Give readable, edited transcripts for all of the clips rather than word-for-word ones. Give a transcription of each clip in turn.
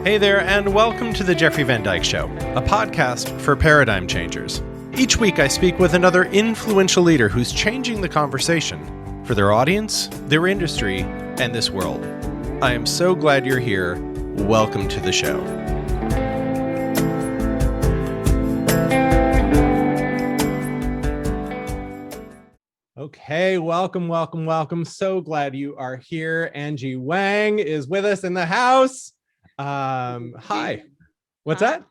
Hey there, and welcome to the Jeffrey Van Dyke Show, a podcast for paradigm changers. Each week I speak with another influential leader who's changing the conversation for their audience, their industry, and this world. I am so glad you're here. Welcome to the show. Okay, welcome. So glad you are here. Angie Wang is with us in the house. Hi. What's that?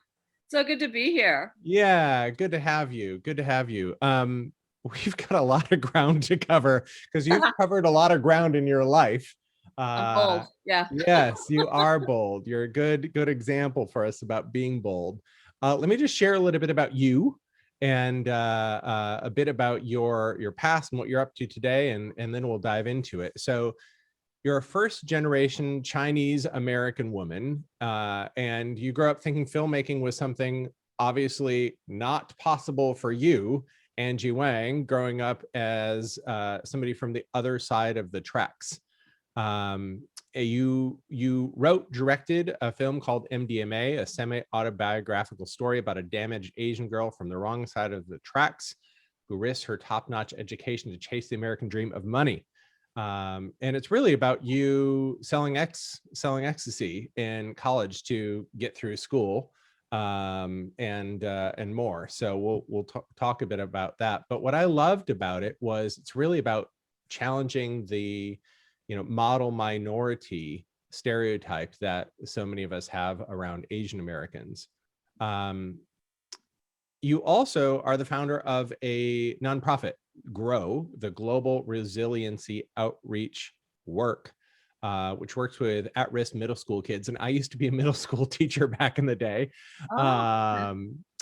So good to be here. Yeah, good to have you. We've got a lot of ground to cover because you've covered a lot of ground in your life. I'm bold. Yeah. Yes, you are bold. You're a good example for us about being bold. Let me just share a little bit about you and a bit about your past and what you're up to today, and then we'll dive into it. So you're a first generation Chinese American woman, and you grew up thinking filmmaking was something obviously not possible for you, Angie Wang, growing up as somebody from the other side of the tracks. You wrote, directed a film called MDMA, a semi-autobiographical story about a damaged Asian girl from the wrong side of the tracks who risked her top-notch education to chase the American dream of money. And it's really about you selling ecstasy in college to get through school, and more. So we'll talk a bit about that. But what I loved about it was it's really about challenging the model minority stereotype that so many of us have around Asian Americans. You also are the founder of a nonprofit, GROW, the Global Resiliency Outreach Work, which works with at-risk middle school kids. And I used to be a middle school teacher back in the day,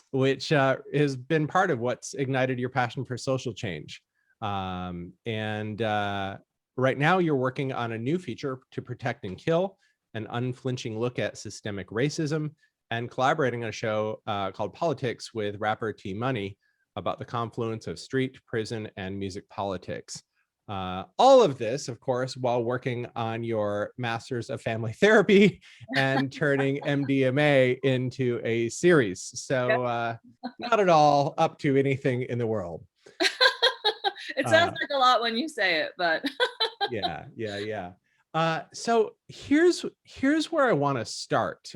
which has been part of what's ignited your passion for social change. Right now you're working on a new feature to protect and kill, an unflinching look at systemic racism, and collaborating on a show called Politics with rapper T Money about the confluence of street, prison, and music politics. All of this, of course, while working on your Masters of Family Therapy and turning MDMA into a series. So not at all up to anything in the world. It sounds like a lot when you say it, but yeah. So here's where I want to start.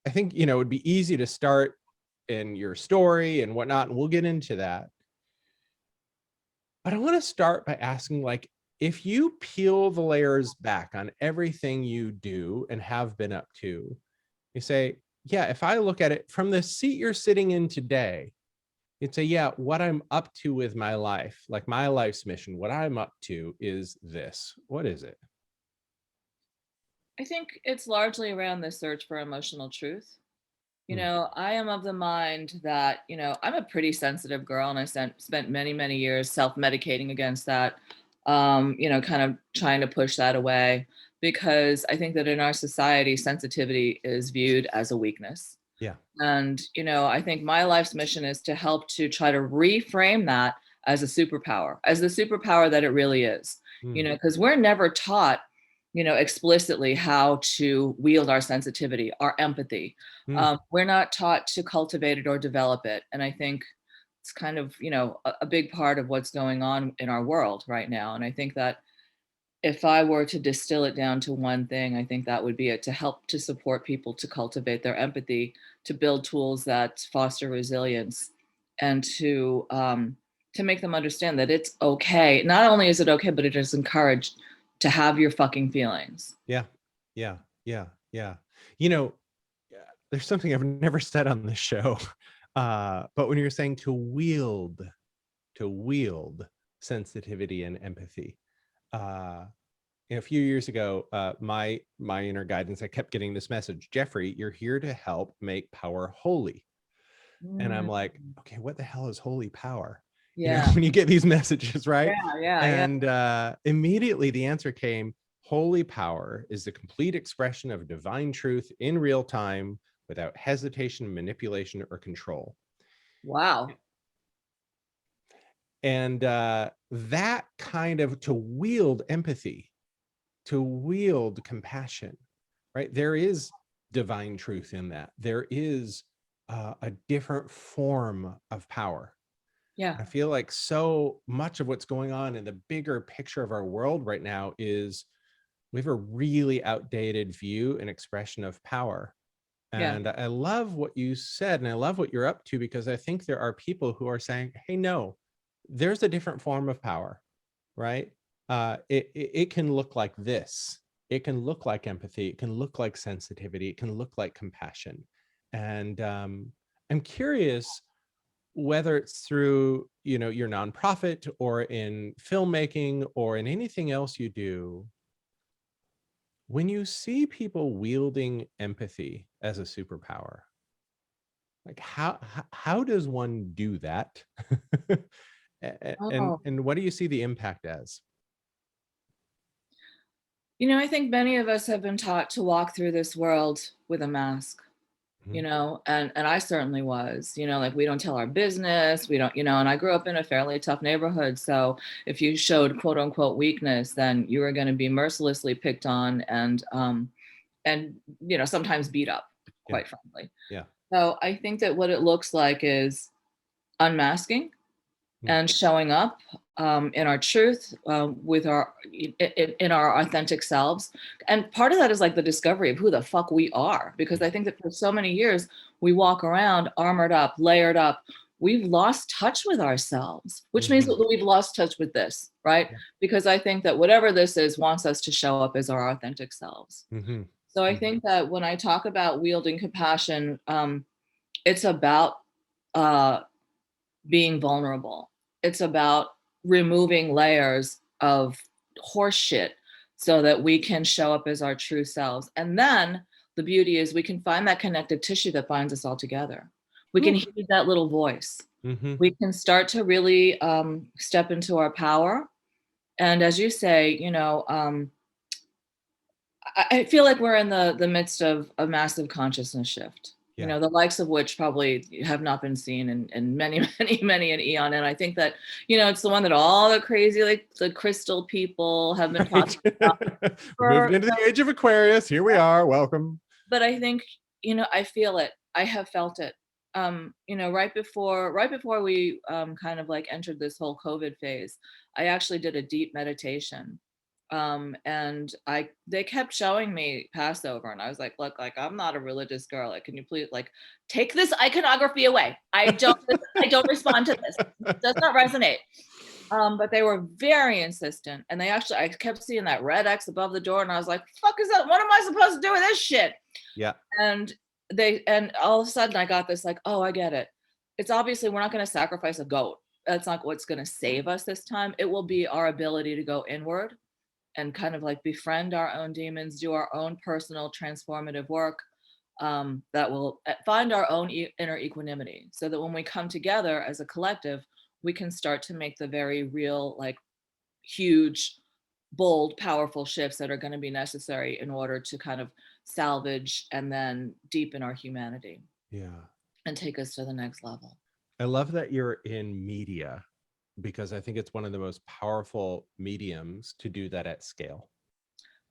I think, it would be easy to start in your story and whatnot, and we'll get into that. But I want to start by asking, if you peel the layers back on everything you do and have been up to, you say, yeah, if I look at it from the seat you're sitting in today, you'd say, yeah, what I'm up to with my life, like my life's mission, what I'm up to is this. What is it? I think it's largely around the search for emotional truth. I am of the mind that, I'm a pretty sensitive girl, and I spent many, many years self-medicating against that, kind of trying to push that away, because I think that in our society, sensitivity is viewed as a weakness. Yeah. And, I think my life's mission is to help to try to reframe that as a superpower, as the superpower that it really is, because we're never taught explicitly how to wield our sensitivity, our empathy. We're not taught to cultivate it or develop it. And I think it's kind of, a big part of what's going on in our world right now. And I think that if I were to distill it down to one thing, I think that would be it, to help to support people to cultivate their empathy, to build tools that foster resilience, and to make them understand that it's okay. Not only is it okay, but it is encouraged to have your fucking feelings. Yeah. There's something I've never said on this show, but when you're saying to wield sensitivity and empathy, a few years ago, my inner guidance, I kept getting this message: Jeffrey, you're here to help make power holy. And I'm like, okay, what the hell is holy power? Yeah. When you get these messages, right? Yeah. Immediately the answer came: holy power is the complete expression of divine truth in real time, without hesitation, manipulation, or control. Wow. And that kind of, to wield empathy, to wield compassion, right? There is divine truth in that. There is a different form of power. Yeah. I feel like so much of what's going on in the bigger picture of our world right now is we have a really outdated view and expression of power. Yeah. And I love what you said, and I love what you're up to, because I think there are people who are saying, hey, no, there's a different form of power, right? It can look like this. It can look like empathy. It can look like sensitivity. It can look like compassion. And I'm curious whether it's through, you know, your nonprofit or in filmmaking or in anything else you do, when you see people wielding empathy as a superpower, like how does one do that? Oh, And what do you see the impact as? I think many of us have been taught to walk through this world with a mask, Mhm. and I certainly was, like we don't tell our business, we don't, and I grew up in a fairly tough neighborhood. So if you showed quote unquote weakness, then you were going to be mercilessly picked on and sometimes beat up, Yeah, quite frankly. yeah. So I think that what it looks like is unmasking Mm. and showing up in our truth, with our in our authentic selves. And part of that is like the discovery of who the fuck we are, because I think that for so many years we walk around armored up, layered up. We've lost touch with ourselves, which means Mhm. that we've lost touch with this, right? Yeah. Because I think that whatever this is wants us to show up as our authentic selves. Mhm. So I Mhm. think that when I talk about wielding compassion, it's about uh, being vulnerable. It's about removing layers of horse shit so that we can show up as our true selves. And then the beauty is we can find that connective tissue that binds us all together. We can Oof. hear that little voice. Mhm. We can start to really step into our power. And as you say, I feel like we're in the midst of a massive consciousness shift, Yeah. the likes of which probably have not been seen in many, many an eon. And I think that, it's the one that all the crazy, like the crystal people have been talking Right. about We're moving for, into the age of Aquarius. Here we are. Welcome. but I think, I feel it. I have felt it. Right before we kind of like entered this whole COVID phase, I actually did a deep meditation. And they kept showing me Passover, and I was like, look, like I'm not a religious girl. Like, can you please like take this iconography away? I don't respond to this. It does not resonate. But they were very insistent, and I kept seeing that red X above the door, and I was like, fuck is that? What am I supposed to do with this shit? Yeah. And all of a sudden I got this like, oh, I get it. It's obviously we're not going to sacrifice a goat. That's not what's going to save us this time. It will be our ability to go inward and kind of like befriend our own demons, do our own personal transformative work, that will find our own inner equanimity, so that when we come together as a collective, we can start to make the very real, like huge, bold, powerful shifts that are going to be necessary in order to kind of salvage and then deepen our humanity Yeah. and take us to the next level. I love that you're in media, because I think it's one of the most powerful mediums to do that at scale.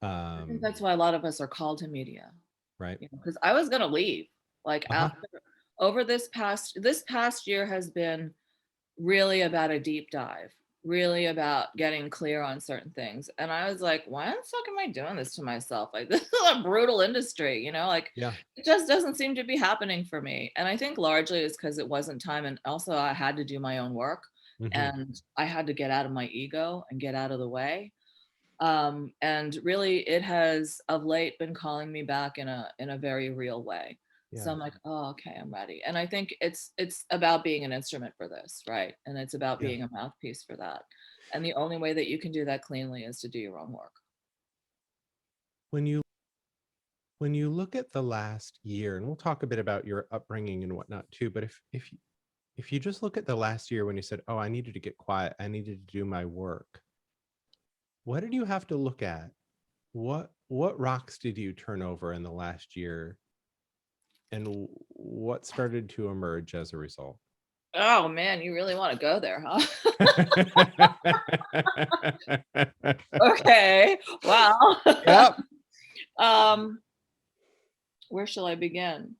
I think that's why a lot of us are called to media, Right. because I was going to leave like Uh-huh. after over this past year has been really about a deep dive, really about getting clear on certain things. And I was like, why the fuck am I doing this to myself? Like, this is a brutal industry, like Yeah. it just doesn't seem to be happening for me. And I think largely it's because it wasn't time. And also I had to do my own work, Mhm. and I had to get out of my ego and get out of the way. And really it has of late been calling me back in a very real way. So Yeah. I'm like, oh, okay, I'm ready. And I think it's about being an instrument for this, right? And it's about Yeah. being a mouthpiece for that. And the only way that you can do that cleanly is to do your own work. When you look at the last year, and we'll talk a bit about your upbringing and whatnot too, but if you just look at the last year when you said, "Oh, I needed to get quiet. I needed to do my work." What did you have to look at? What rocks did you turn over in the last year, and what started to emerge as a result? Oh man, you really want to go there, huh? Okay. Wow. Yep. um where shall I begin?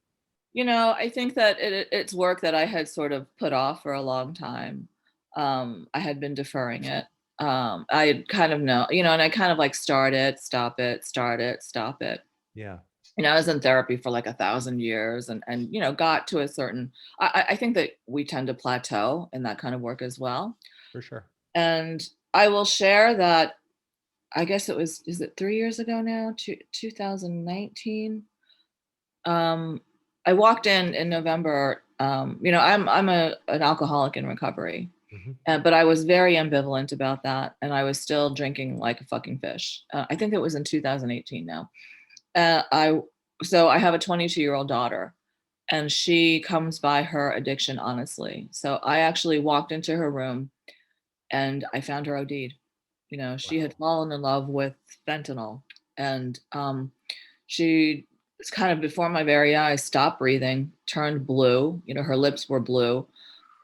You know, I think that it's work that I had sort of put off for a long time. I had been deferring it. I had kind of know, you know, and I kind of like start it, stop it, start it, stop it. Yeah. You know, I was in therapy for like 1,000 years and, you know, got to a certain, I think that we tend to plateau in that kind of work as well. For sure. And I will share that, I guess it was, is it 3 years ago now? 2019. I walked in November. You know, I'm an alcoholic in recovery, Mhm. but I was very ambivalent about that, and I was still drinking like a fucking fish. I think it was in 2018 now. I so I have a 22-year-old daughter, and she comes by her addiction honestly. So I actually walked into her room, and I found her OD'd. You know, she had Wow. fallen in love with fentanyl, and she, it's kind of before my very eyes, stopped breathing, turned blue. You know, her lips were blue.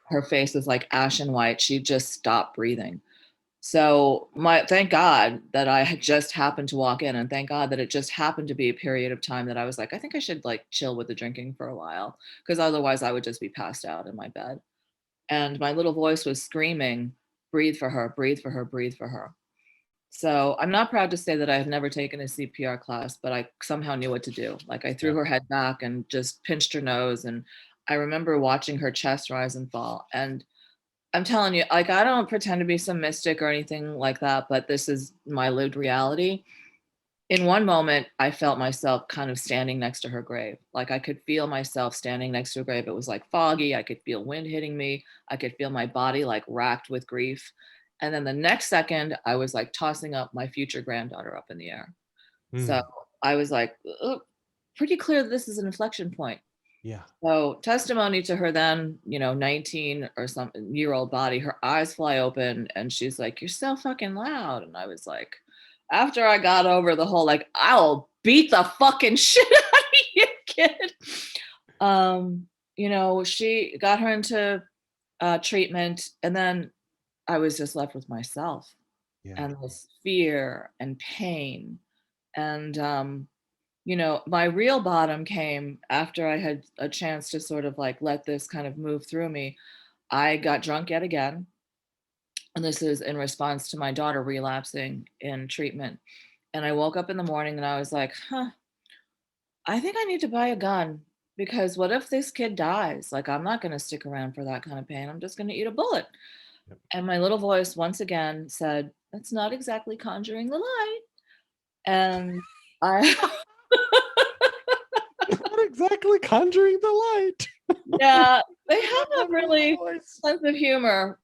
Her face was like ashen white. She just stopped breathing. So thank God that I had just happened to walk in, and thank God that it just happened to be a period of time that I was like, I think I should like chill with the drinking for a while, because otherwise I would just be passed out in my bed. And my little voice was screaming, breathe for her, breathe for her, breathe for her. So I'm not proud to say that I have never taken a CPR class, but I somehow knew what to do. Like I threw Yeah. her head back and just pinched her nose. And I remember watching her chest rise and fall. And I'm telling you, like, I don't pretend to be some mystic or anything like that, but this is my lived reality. In one moment, I felt myself kind of standing next to her grave. Like I could feel myself standing next to her grave. It was like foggy. I could feel wind hitting me. I could feel my body like racked with grief. And then the next second, I was like tossing up my future granddaughter up in the air. So Mm. I was like, "Ugh, pretty clear that this is an inflection point." Yeah. So testimony to her then, you know, 19 or something year old body, her eyes fly open and she's like, "You're so fucking loud." And I was like, after I got over the whole, like, I'll beat the fucking shit out of you, kid. Um, you know, she got her into treatment, and then I was just left with myself Yeah. and this fear and pain. And you know, my real bottom came after I had a chance to sort of like let this kind of move through me. I got drunk yet again. And this is in response to my daughter relapsing in treatment. And I woke up in the morning and I was like, huh, I think I need to buy a gun, because what if this kid dies? Like, I'm not going to stick around for that kind of pain. I'm just going to eat a bullet. Yep. And my little voice once again said, "That's not exactly conjuring the light." And I, Not exactly conjuring the light. yeah, they I have a love your really voice. sense of humor.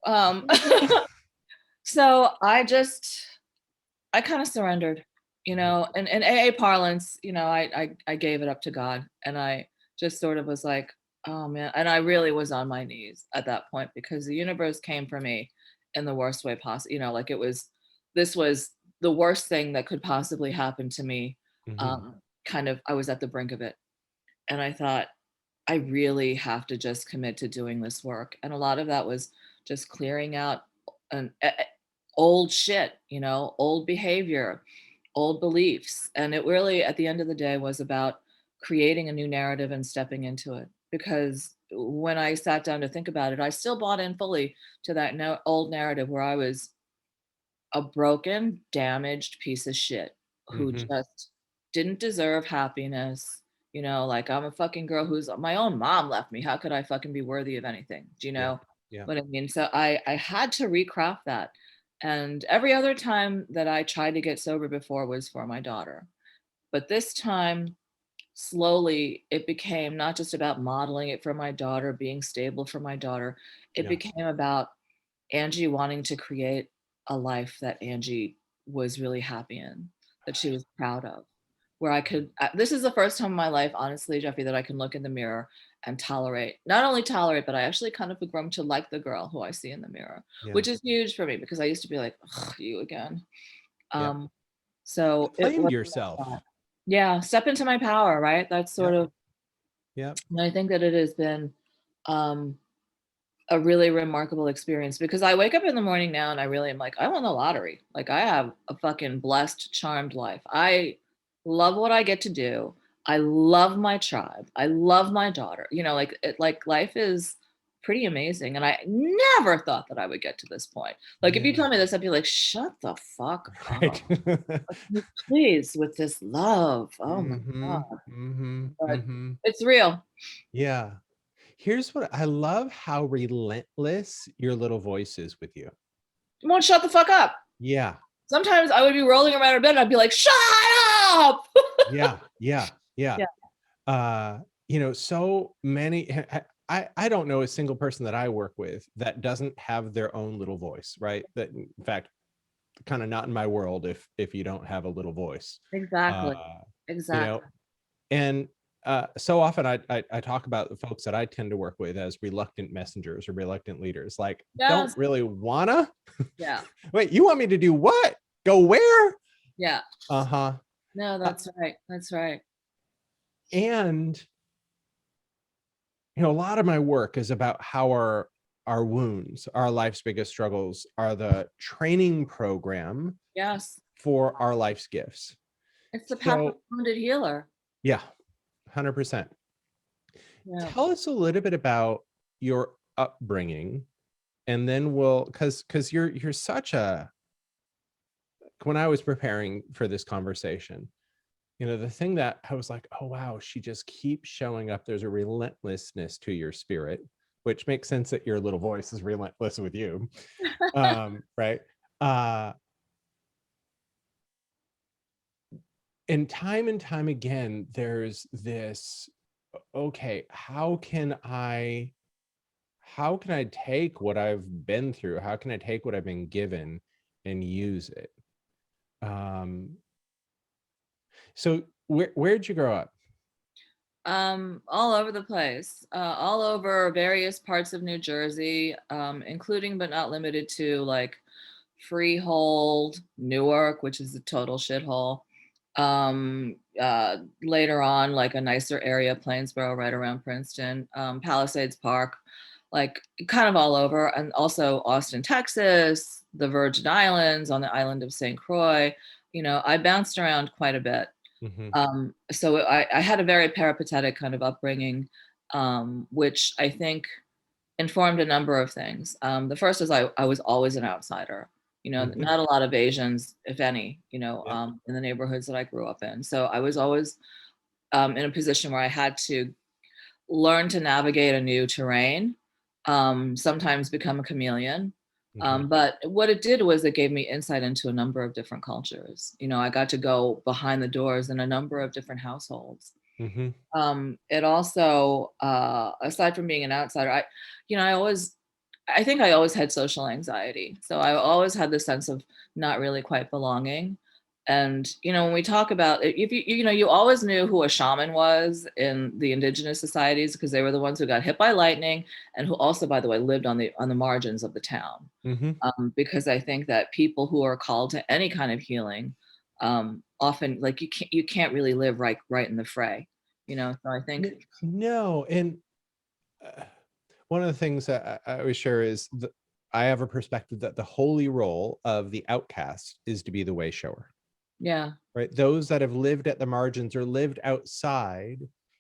So I kind of surrendered, you Mhm. know, and in AA parlance, you know, I gave it up to God, and I just sort of was like, oh man, and I really was on my knees at that point, because the universe came for me in the worst way possible. You know, like this was the worst thing that could possibly happen to me. Mhm. Um, Kind of, I was at the brink of it, and I thought, I really have to just commit to doing this work. And a lot of that was just clearing out an old shit, you know, old behavior, old beliefs. And it really, at the end of the day, was about creating a new narrative and stepping into it. Because when I sat down to think about it, I still bought in fully to that old narrative where I was a broken, damaged piece of shit who Mhm. just didn't deserve happiness. You know, like, I'm a fucking girl who's, my own mom left me. How could I fucking be worthy of anything? Do you Yeah. know Yeah. what I mean? So I had to recraft that. And every other time that I tried to get sober before was for my daughter. But this time, slowly, it became not just about modeling it for my daughter, being stable for my daughter. It Yeah. became about Angie wanting to create a life that Angie was really happy in, that she was proud of. Where I could, this is the first time in my life, honestly, Jeffrey, that I can look in the mirror and tolerate, not only tolerate, but I actually kind of grown to like the girl who I see in the mirror, Yeah. which is huge for me, because I used to be like, "Ugh, you again." Yep. Um, so it Claimed was yourself. that. Yeah, step into my power, right? That's sort Yep. of, Yep. and I think that it has been um, a really remarkable experience, because I wake up in the morning now and I really am like, I won the lottery. Like, I have a fucking blessed, charmed life. I love what I get to do. I love my tribe. I love my daughter. You know, like life is pretty amazing. And I never thought that I would get to this point. Like if you Yeah. told me this, I'd be like, shut the fuck up. Right. Please, with this love. Oh my Mm-hmm. God. Mm-hmm. But Mm-hmm. it's real. Yeah. Here's what I love: how relentless your little voice is with you. You won't shut the fuck up. Yeah. Sometimes I would be rolling around in bed and I'd be like, shut up. Yeah. Yeah. Yeah. Yeah. So many, I don't know a single person that I work with that doesn't have their own little voice, right? That, in fact, kind of not in my world if you don't have a little voice. Exactly. uh you know Exactly. and so often I talk about the folks that I tend to work with as reluctant messengers or reluctant leaders, like, don't Yes. really wanna. Yeah. Wait, you want me to do what? Go where? Yeah. Uh-huh. No, that's right. That's right. And a lot of my work is about how our wounds, our life's biggest struggles, are the training program Yes. for our life's gifts. It's the path of So the wounded healer. yeah, 100%. Yeah. Tell us a little bit about your upbringing, and then we'll, because you're such a, when I was preparing for this conversation, the thing that I was like, oh wow, she just keeps showing up. There's a relentlessness to your spirit, which makes sense that your little voice is relentless with you. Right. And time again, there's this, okay, how can I take what I've been through? How can I take what I've been given and use it? So where'd you grow up? All over the place, all over various parts of New Jersey, including but not limited to like Freehold, Newark, which is a total shithole. Later on, like a nicer area, Plainsboro, right around Princeton, Palisades Park, like kind of all over. And also Austin, Texas, the Virgin Islands, on the island of St. Croix. I bounced around quite a bit. So I had a very peripatetic kind of upbringing, which I think informed a number of things. The first is I was always an outsider. Not a lot of Asians, if any, Yeah. in the neighborhoods that I grew up in. So I was always in a position where I had to learn to navigate a new terrain, sometimes become a chameleon. But what it did was it gave me insight into a number of different cultures. I got to go behind the doors in a number of different households. It also, aside from being an outsider, I think I always had social anxiety. So I always had this sense of not really quite belonging. And, when we talk about it, if you always knew who a shaman was in the indigenous societies because they were the ones who got hit by lightning and who also, by the way, lived on the margins of the town. Because I think that people who are called to any kind of healing, often like you can't really live right in the fray. So I think No. And one of the things that I always share is that I have a perspective that the holy role of the outcast is to be the way shower. yeah, Right. Those that have lived at the margins or lived outside,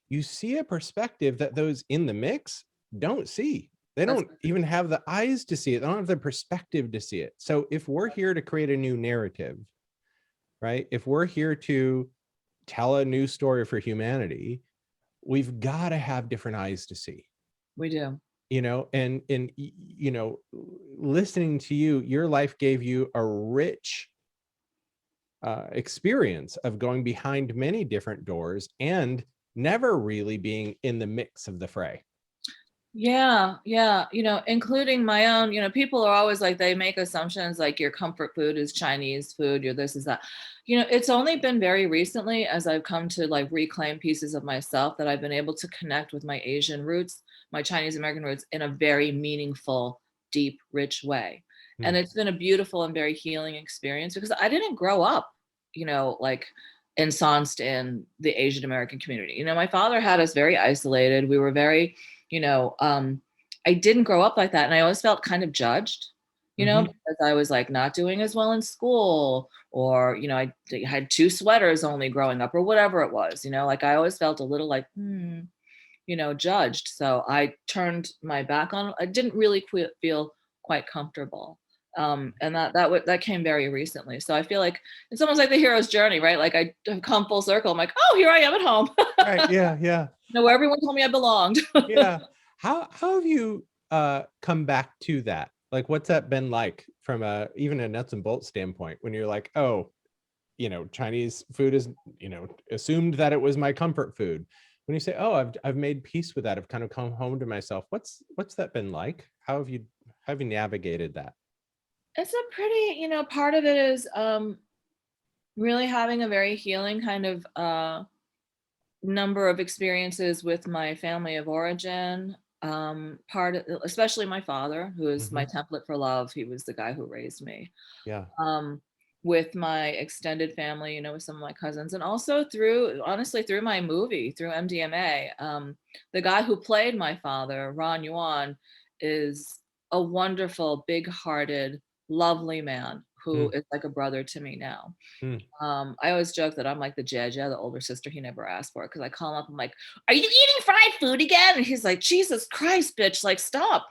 you see a perspective that those in the mix don't see. They don't even have the eyes to see it. They don't have the perspective to see it. So if we're here to create a new narrative, right? If we're here to tell a new story for humanity, we've got to have different eyes to see. we do. And listening to you, your life gave you a rich experience of going behind many different doors and never really being in the mix of the fray. Yeah, including my own, people are always like, they make assumptions like your comfort food is Chinese food, your this is that. It's only been very recently as I've come to like reclaim pieces of myself that I've been able to connect with my Asian roots, my Chinese American roots in a very meaningful, deep, rich way. And it's been a beautiful and very healing experience because I didn't grow up, like ensconced in the Asian American community. My father had us very isolated. We were very, I didn't grow up like that. And I always felt kind of judged. you know, because I was like not doing as well in school, or, you know, I had 2 sweaters only growing up, or whatever it was, you know, like I always felt a little like, you know, judged. So I turned my back on, I didn't really feel quite comfortable. And that came very recently. So I feel like it's almost like the hero's journey, right? Like I have come full circle. I'm like, oh, here I am at home. Right. Yeah. Yeah. You know, where everyone told me I belonged. Yeah. How have you come back to that? Like, what's that been like from even a nuts and bolts standpoint, when you're like, oh, you know, Chinese food is, you know, assumed that it was my comfort food. When you say, oh, I've made peace with that, I've kind of come home to myself. What's that been like? How have you navigated that? It's a pretty, you know, part of it is really having a very healing kind of number of experiences with my family of origin. Especially my father, who is my template for love. He was the guy who raised me. Yeah. With my extended family, you know, with some of my cousins, and also honestly, through my movie, through MDMA. The guy who played my father, Ron Yuan, is a wonderful, big-hearted, lovely man who is like a brother to me now. I always joke that I'm like the Jaja, the older sister he never asked for, because I call him up, I'm like, are you eating fried food again? And he's like, Jesus Christ, bitch, like, stop.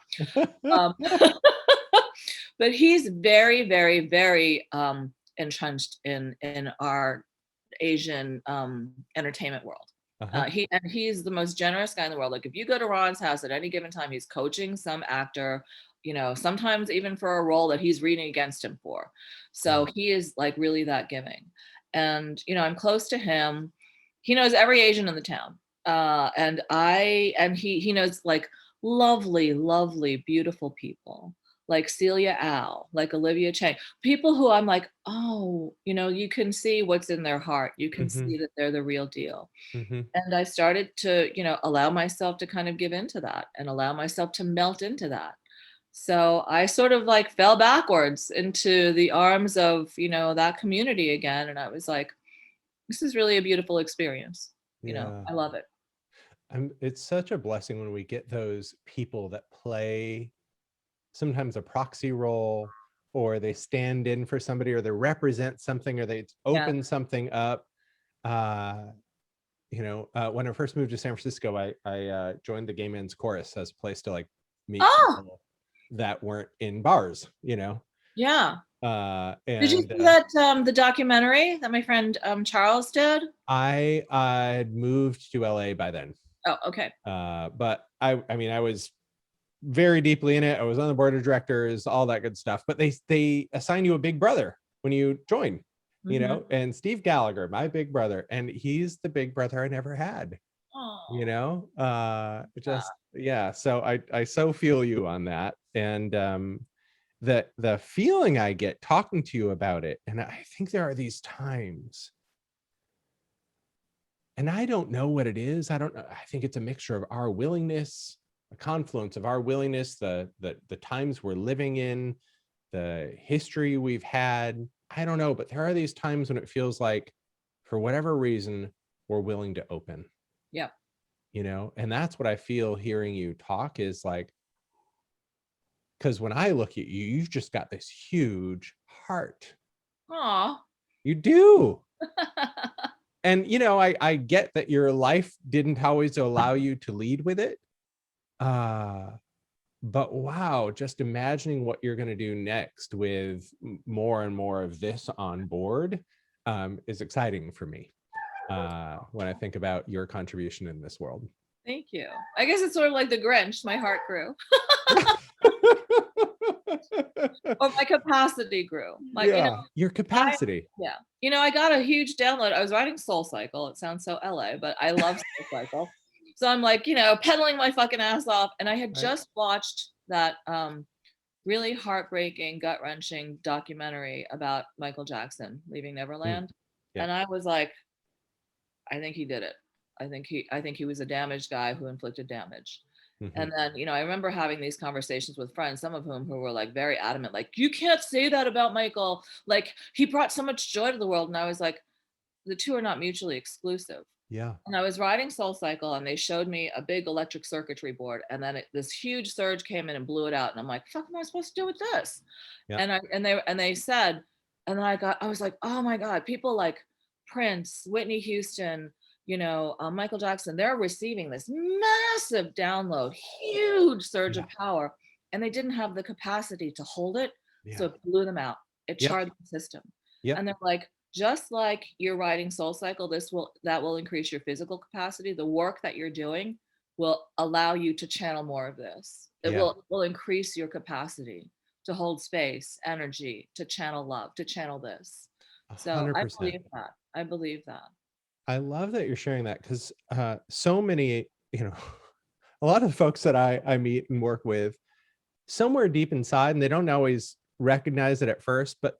But he's very, very, very entrenched in our Asian entertainment world. He's the most generous guy in the world. Like, if you go to Ron's house at any given time, he's coaching some actor, you know, sometimes even for a role that he's reading against him for. So he is like really that giving. And, you know, I'm close to him. He knows every Asian in the town. And he knows like lovely, lovely, beautiful people like Celia Al, like Olivia Chang, people who I'm like, oh, you know, you can see what's in their heart. You can see that they're the real deal. And I started to, you know, allow myself to kind of give into that and allow myself to melt into that. So I sort of like fell backwards into the arms of, you know, that community again. And I was like, this is really a beautiful experience. You know, Yeah. I love it. It's such a blessing when we get those people that play sometimes a proxy role, or they stand in for somebody, or they represent something, or they Yeah. open something up. You know, when I first moved to San Francisco, I joined the Gay Men's Chorus as a place to like meet Oh, people that weren't in bars, you know. yeah. And Did you see that the documentary that my friend Charles did? I moved to LA by then. Oh, okay. But I mean, I was very deeply in it. I was on the board of directors, all that good stuff. But they assign you a big brother when you join, you know. And Steve Gallagher, my big brother, and he's the big brother I never had. You know, yeah. So I so feel you on that, and the feeling I get talking to you about it, and I think there are these times, and I don't know what it is. I don't know. I think it's a mixture of our willingness, a confluence of our willingness, the times we're living in, the history we've had. I don't know, but there are these times when it feels like, for whatever reason, we're willing to open. Yeah. You know, and that's what I feel hearing you talk is like, because when I look at you, you've just got this huge heart. Aw. You do. And, you know, I get that your life didn't always allow you to lead with it. But wow, just imagining what you're going to do next with more and more of this on board is exciting for me when I think about your contribution in this world. Thank you. I guess it's sort of like the Grinch. My heart grew. Or my capacity grew. Like, yeah, you know, your capacity. yeah. You know, I got a huge download. I was writing Soul Cycle. It sounds so LA, but I love Soul Cycle. So I'm like, you know, pedaling my fucking ass off. And I had just watched that really heartbreaking, gut-wrenching documentary about Michael Jackson leaving Neverland. Yeah. And I was like, I think he did it. I think he was a damaged guy who inflicted damage. And then, you know, I remember having these conversations with friends, some of whom who were like very adamant, like, you can't say that about Michael. Like, he brought so much joy to the world. And I was like, the two are not mutually exclusive. Yeah. And I was riding Soul Cycle and they showed me a big electric circuitry board. And then this huge surge came in and blew it out. And I'm like, fuck am I supposed to do with this? Yeah. And they said, and then I was like, oh my God, people like Prince, Whitney Houston, Michael Jackson, they're receiving this massive download, huge surge Yeah. of power. And they didn't have the capacity to hold it. So Yeah. it blew them out. It Yep. charred the system. Yep. And they're like, just like you're riding Soul Cycle, that will increase your physical capacity. The work that you're doing will allow you to channel more of this. It Yeah. will increase your capacity to hold space, energy, to channel love, to channel this. So I 100%. believe that. I believe that. I love that you're sharing that, because so many, a lot of the folks that I meet and work with, somewhere deep inside, and they don't always recognize it at first, but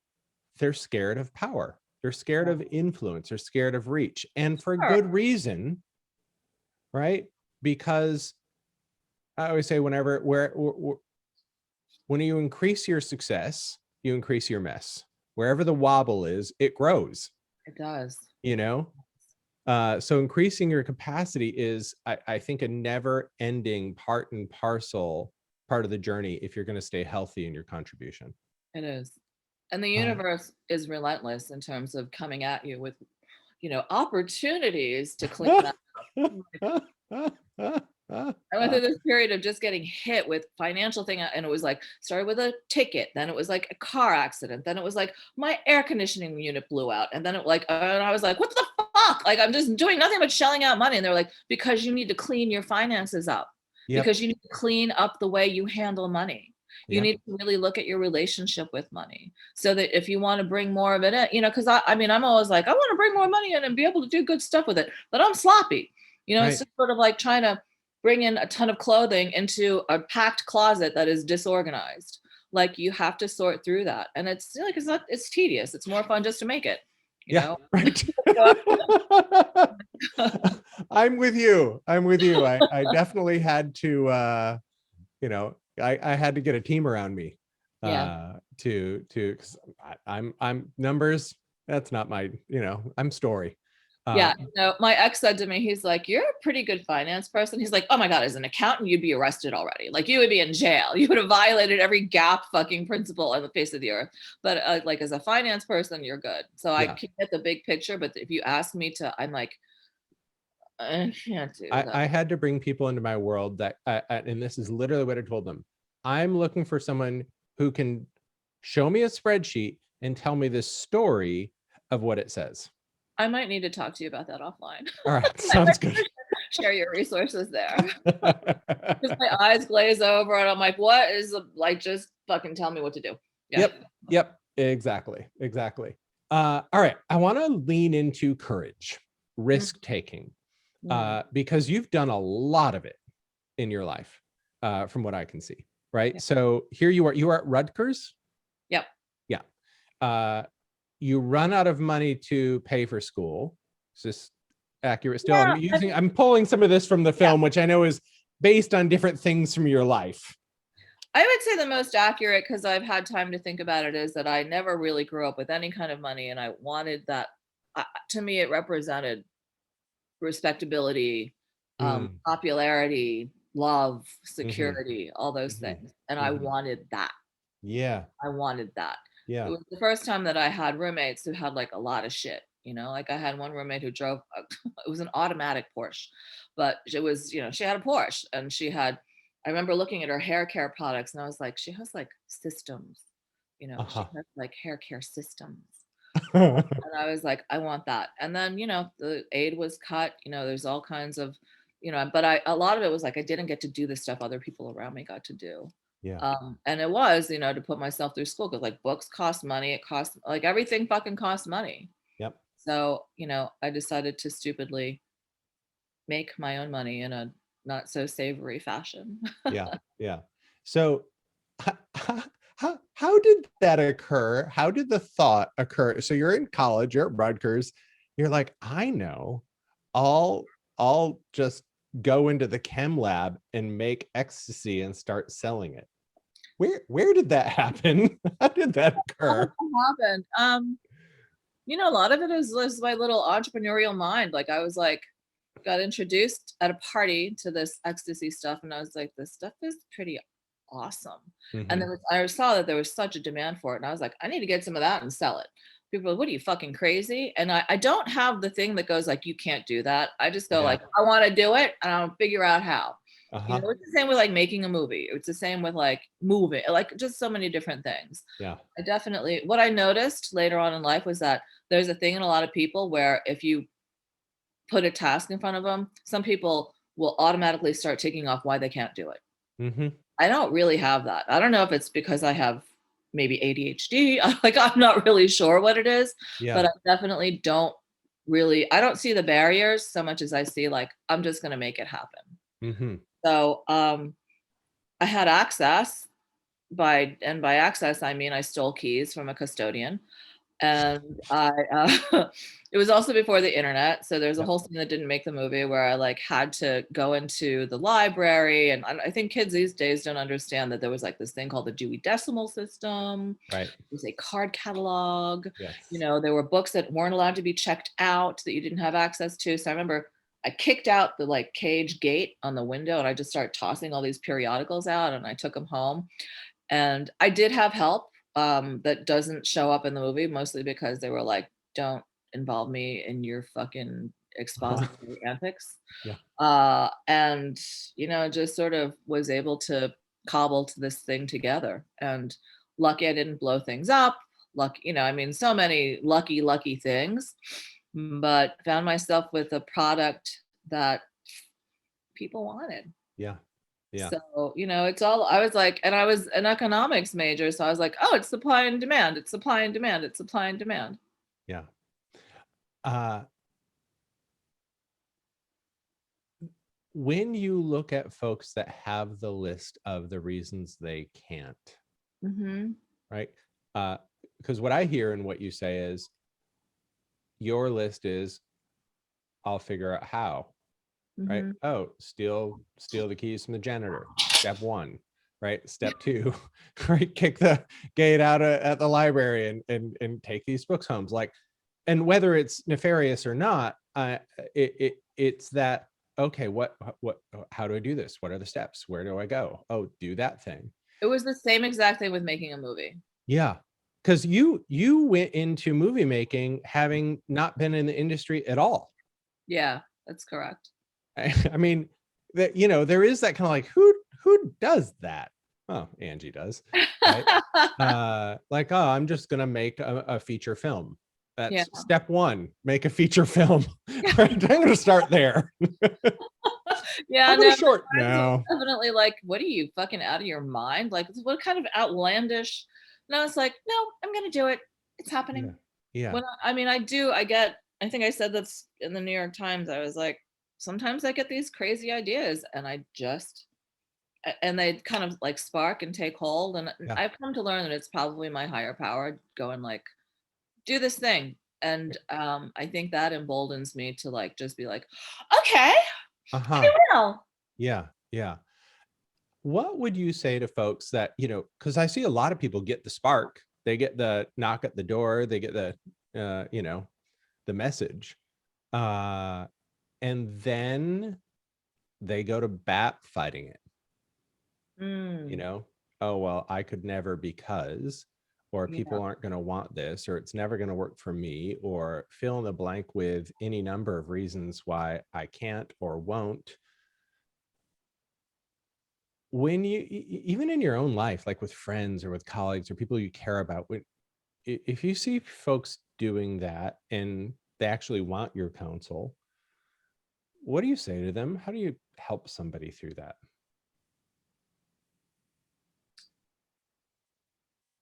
they're scared of power. They're scared of influence. They're scared of reach, and for Sure. good reason, right? Because I always say, when you increase your success, you increase your mess. Wherever the wobble is, it grows. It does. So increasing your capacity is, I think, a never-ending part and parcel part of the journey if you're going to stay healthy in your contribution. It is. And the universe is relentless in terms of coming at you with, opportunities to clean that up. I went through this period of just getting hit with financial thing, and it was like, started with a ticket, then it was like a car accident, then it was like my air conditioning unit blew out, and then and I was like, what the fuck? Like, I'm just doing nothing but shelling out money. And they're like, because you need to clean your finances up. Yep. Because you need to clean up the way you handle money. You need to really look at your relationship with money, so that if you want to bring more of it in, because I'm always like, I want to bring more money in and be able to do good stuff with it, but I'm sloppy. It's just sort of like trying to bring in a ton of clothing into a packed closet that is disorganized. Like, you have to sort through that. And it's like, it's tedious. It's more fun just to make it, you know? Right. I'm with you. I definitely had to, I had to get a team around me, cause I'm numbers. That's not my, I'm story. My ex said to me, he's like, you're a pretty good finance person. He's like, oh my God, as an accountant, you'd be arrested already. Like, you would be in jail. You would have violated every GAAP fucking principle on the face of the earth. But like, as a finance person, you're good. So I can get the big picture. But if you ask me to, I'm like, I can't do that. I had to bring people into my world that, and this is literally what I told them. I'm looking for someone who can show me a spreadsheet and tell me the story of what it says. I might need to talk to you about that offline. All right, sounds good. Share your resources there. Because my eyes glaze over and I'm like, what is like, just fucking tell me what to do. Yep, exactly. All right, I want to lean into courage, risk taking, because you've done a lot of it in your life, from what I can see, right? So here you are at Rutgers. You run out of money to pay for school. Is this accurate still? I'm pulling some of this from the film, which I know is based on different things from your life. I would say the most accurate, because I've had time to think about it, is that I never really grew up with any kind of money, and I wanted that. To me, it represented respectability, popularity, love, security, all those things. And I wanted that. I wanted that. It was the first time that I had roommates who had like a lot of shit, like I had one roommate who drove, it was an automatic Porsche, but it was, she had a Porsche, and I remember looking at her hair care products, and I was like, she has like systems, she has like hair care systems. And I was like, I want that. And then, the aid was cut, there's all kinds of, but a lot of it was like, I didn't get to do the stuff other people around me got to do. And it was, to put myself through school, because like books cost money. It costs, like, everything fucking costs money. So, I decided to stupidly make my own money in a not so savory fashion. So how did that occur? How did the thought occur? So you're in college, you're at Rutgers, you're like, I know, I'll just go into the chem lab and make ecstasy and start selling it. Where did that happen? How did that occur? Happened. A lot of it is my little entrepreneurial mind. Like, I was like, got introduced at a party to this ecstasy stuff, and I was like, this stuff is pretty awesome. And then I saw that there was such a demand for it, and I was like, I need to get some of that and sell it. People are like, what are you, fucking crazy? And I don't have the thing that goes like, you can't do that. I just go like, I want to do it, and I'll figure out how. You know, it's the same with like making a movie. It's the same with like moving, like just so many different things. Yeah. I definitely, what I noticed later on in life was that there's a thing in a lot of people where if you put a task in front of them, some people will automatically start ticking off why they can't do it. I don't really have that. I don't know if it's because I have maybe ADHD. Like, I'm not really sure what it is, but I definitely don't really, I don't see the barriers so much as I see like, I'm just going to make it happen. So I had access by access, I mean, I stole keys from a custodian. And it was also before the internet. So there's a whole thing that didn't make the movie where I like had to go into the library. And I think kids these days don't understand that there was like this thing called the Dewey Decimal System. Right. It was a card catalog. Yes. You know, there were books that weren't allowed to be checked out that you didn't have access to. So I remember I kicked out the like cage gate on the window and I just started tossing all these periodicals out and I took them home. And I did have help that doesn't show up in the movie, mostly because they were like, don't involve me in your fucking expository antics. And, you know, just sort of was able to cobble to this thing together. And lucky I didn't blow things up. Lucky, you know, I mean, so many lucky things, but found myself with a product that people wanted. Yeah. So, you know, it's all, I was like, and I was an economics major. So I was like, oh, it's supply and demand. It's supply and demand. It's supply and demand. Yeah. When you look at folks that have the list of the reasons they can't, right? Because what I hear and what you say is your list is, I'll figure out how. Right? Oh, steal the keys from the janitor. Step 1, right? Step 2, right? Kick the gate out at the library and take these books home. Like, and whether it's nefarious or not, it's that, okay, how do I do this? What are the steps? Where do I go? Oh, do that thing. It was the same exact thing with making a movie. Yeah. Because you went into movie making having not been in the industry at all. Yeah, that's correct. I mean, that, you know, there is that kind of like, who does that? Oh, Angie does. Right? Like, oh, I'm just gonna make a feature film. That's step 1, make a feature film. Right? I'm gonna start there. Yeah, no, short now. Definitely like, what are you, fucking out of your mind? Like, what kind of outlandish? And I was like, no, I'm gonna do it. It's happening. Yeah. I think I said this in the New York Times. I was like, sometimes I get these crazy ideas and they kind of like spark and take hold. And I've come to learn that it's probably my higher power going like, do this thing. And I think that emboldens me to like, just be like, okay, I will. Yeah. What would you say to folks that, you know, because I see a lot of people get the spark, they get the knock at the door, they get the, you know, the message. And then they go to bat fighting it. You know, oh, well, I could never because, or people aren't going to want this, or it's never going to work for me, or fill in the blank with any number of reasons why I can't or won't. When you, even in your own life, like with friends or with colleagues or people you care about, if you see folks doing that and they actually want your counsel, what do you say to them? How do you help somebody through that?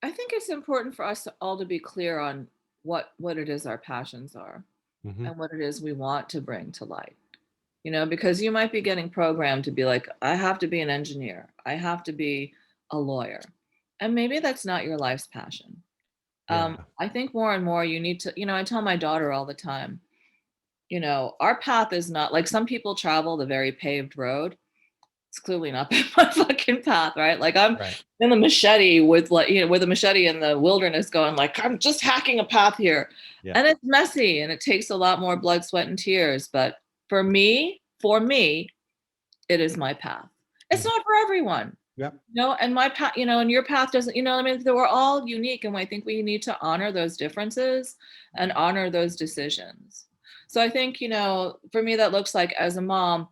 I think it's important for us all to be clear on what it is our passions are and what it is we want to bring to light. You know, because you might be getting programmed to be like, I have to be an engineer. I have to be a lawyer. And maybe that's not your life's passion. I think more and more you need to, you know, I tell my daughter all the time, you know, our path is not like some people travel the very paved road. It's clearly not my fucking path, right? Like I'm in the machete with like, you know, with a machete in the wilderness going like, I'm just hacking a path here. And it's messy and it takes a lot more blood, sweat, and tears. But for me, it is my path. It's not for everyone. Yep. And my path, and your path doesn't, I mean, we're all unique, and I think we need to honor those differences and honor those decisions. So I think, for me, that looks like, as a mom,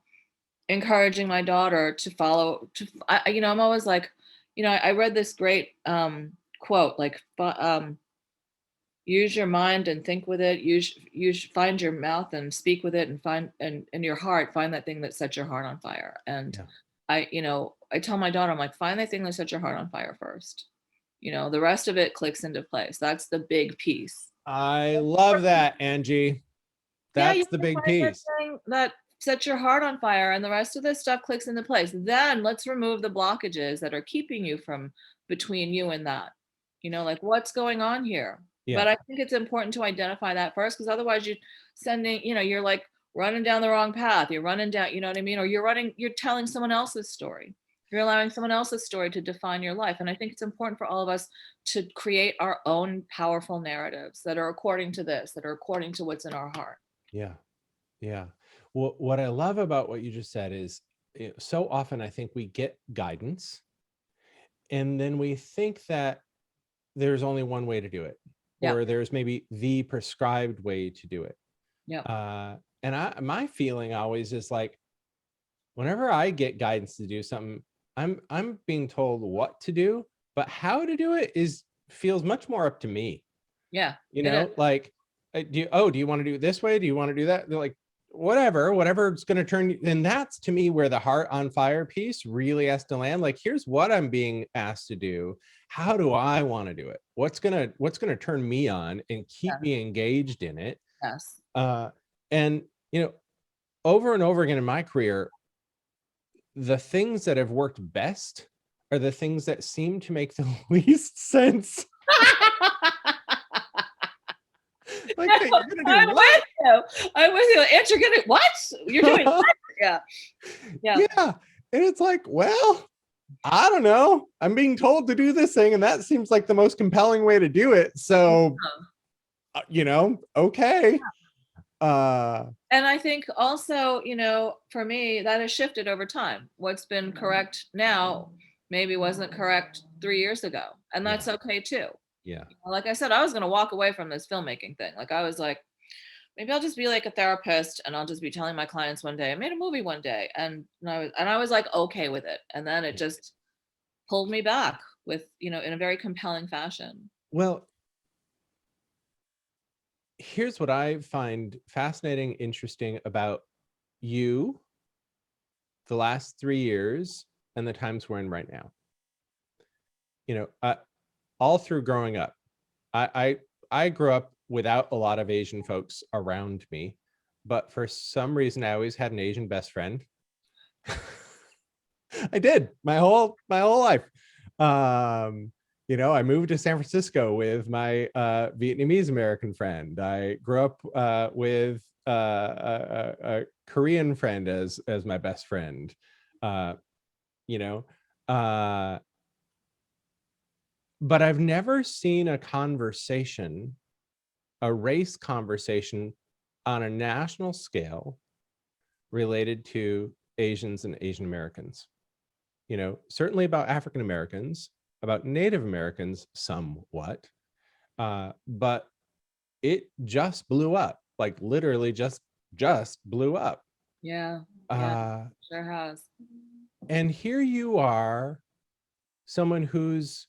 encouraging my daughter to follow, I'm always like, I read this great quote, like, use your mind and think with it. Use find your mouth and speak with it, and find, and in your heart, find that thing that sets your heart on fire. And I tell my daughter, I'm like, find that thing that sets your heart on fire first. The rest of it clicks into place. That's the big piece. I love that, Angie. That's the big piece. That sets your heart on fire, and the rest of this stuff clicks into place. Then let's remove the blockages that are keeping you from between you and that. Like, what's going on here? But I think it's important to identify that first, because otherwise you're sending, you're like running down the wrong path. You're running down, you know what I mean? Or you're telling someone else's story. You're allowing someone else's story to define your life. And I think it's important for all of us to create our own powerful narratives that are according to this, that are according to what's in our heart. Yeah. Yeah. Well, what I love about what you just said is, so often I think we get guidance, and then we think that there's only one way to do it, or there's maybe the prescribed way to do it. And my feeling always is like, whenever I get guidance to do something, I'm being told what to do, but how to do it feels much more up to me. Like, do you want to do it this way? Do you want to do that? They're like, whatever it's going to turn. And that's, to me, where the heart on fire piece really has to land. Like, here's what I'm being asked to do. How do I want to do it? What's going to turn me on and keep me engaged in it? And, over and over again in my career, the things that have worked best are the things that seem to make the least sense. Like, hey, I'm with you. And you're gonna what? You're doing what? Yeah. And it's like, well, I don't know. I'm being told to do this thing, and that seems like the most compelling way to do it. So, okay. And I think also, for me, that has shifted over time. What's been correct now maybe wasn't correct 3 years ago, and that's okay too. Like I said, I was going to walk away from this filmmaking thing. Like, I was like, maybe I'll just be like a therapist, and I'll just be telling my clients one day, I made a movie one day. And I was like, okay with it. And then it just pulled me back with, in a very compelling fashion. Well, here's what I find fascinating, interesting about you, the last 3 years, and the times we're in right now. All through growing up, I grew up without a lot of Asian folks around me, but for some reason I always had an Asian best friend. I did my whole life. I moved to San Francisco with my Vietnamese American friend. I grew up with a Korean friend as my best friend. But I've never seen a race conversation on a national scale related to Asians and Asian Americans. Certainly about African Americans, about Native Americans somewhat, but it just blew up, like literally just blew up. Sure has. And here you are, someone who's,